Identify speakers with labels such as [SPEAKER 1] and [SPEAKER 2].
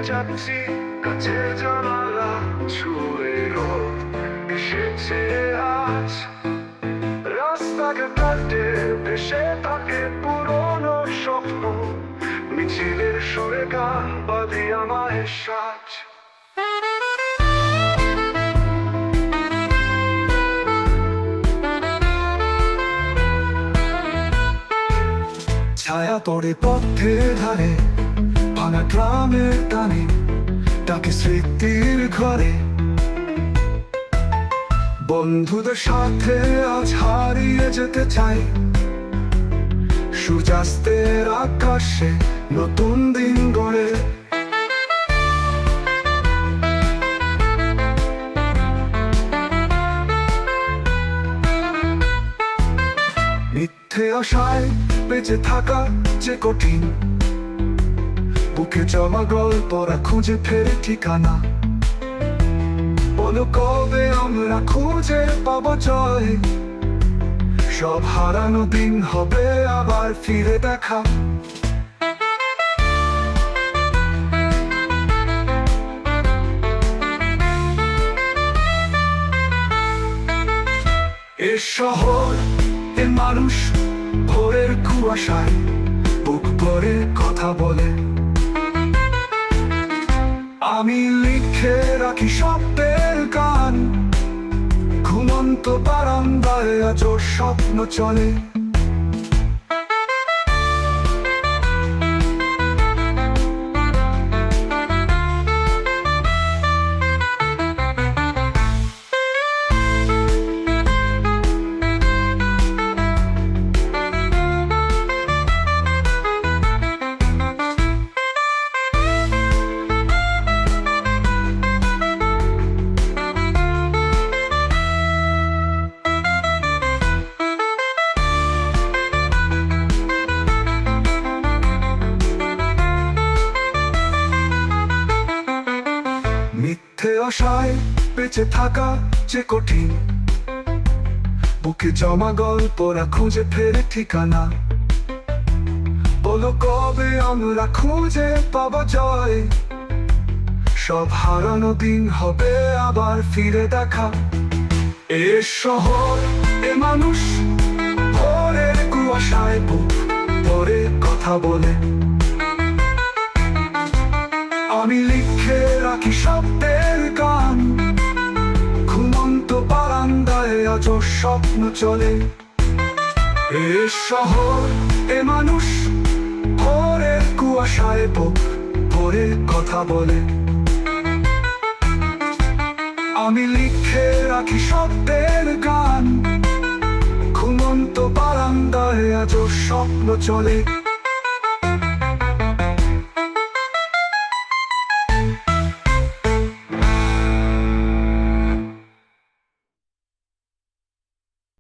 [SPEAKER 1] যাচ্ছি কাছের জানালা ছুঁয়ে রোদ এসেছে আজ। রাস্তাঘাটে ভেসে থাকে পুরনো স্বপ্ন, মিছিলের সুরে গান বাঁধি আমায় সাজ। ছায়া পড়ে পথের ধারে, ভাঙা গ্রামের টানে ডাকে স্মৃতির ঘরে। বন্ধুদের সাথে আজ হারিয়ে যেতে চাই সূর্যাস্তের আকাশে নতুন দিন গড়ে। মিথ্যে আশায় বেঁচে থাকা যে কঠিন, বুকে জমা গল্পরা খুঁজে ফেরে ঠিকানা। বলো কবে আমরা খুঁজে পাবো জয়, সব হারানো দিন হবে আবার ফিরে দেখা। এ শহর, এ মানুষ, ভোরের কুয়াশায় বুক ভরে কথা বলে। আমি লিখে রাখি শব্দের গান, ঘুমন্ত বারান্দায় আজও স্বপ্ন চলে। মিথ্যে আশায় বেঁচে থাকা যে কঠিন, বুকে জমা গল্পরা খুঁজে ফেরে ঠিকানা। বলো কবে আমরা খুঁজে পাবো জয়, সব হারানো দিন হবে আবার ফিরে দেখা। এ শহর, এ মানুষ, ভোরের কুয়াশায় বুক ভরে কথা বলে। আমি লিখে রাখি শব্দের গান, ঘুমন্ত বারান্দায় আজও স্বপ্ন চলে। এ শহর, এ মানুষ, ভোরের কুয়াশায় বুক ভরে কথা বলে। আমি লিখে রাখি শব্দের গান, ঘুমন্ত বারান্দায় আজও স্বপ্ন চলে।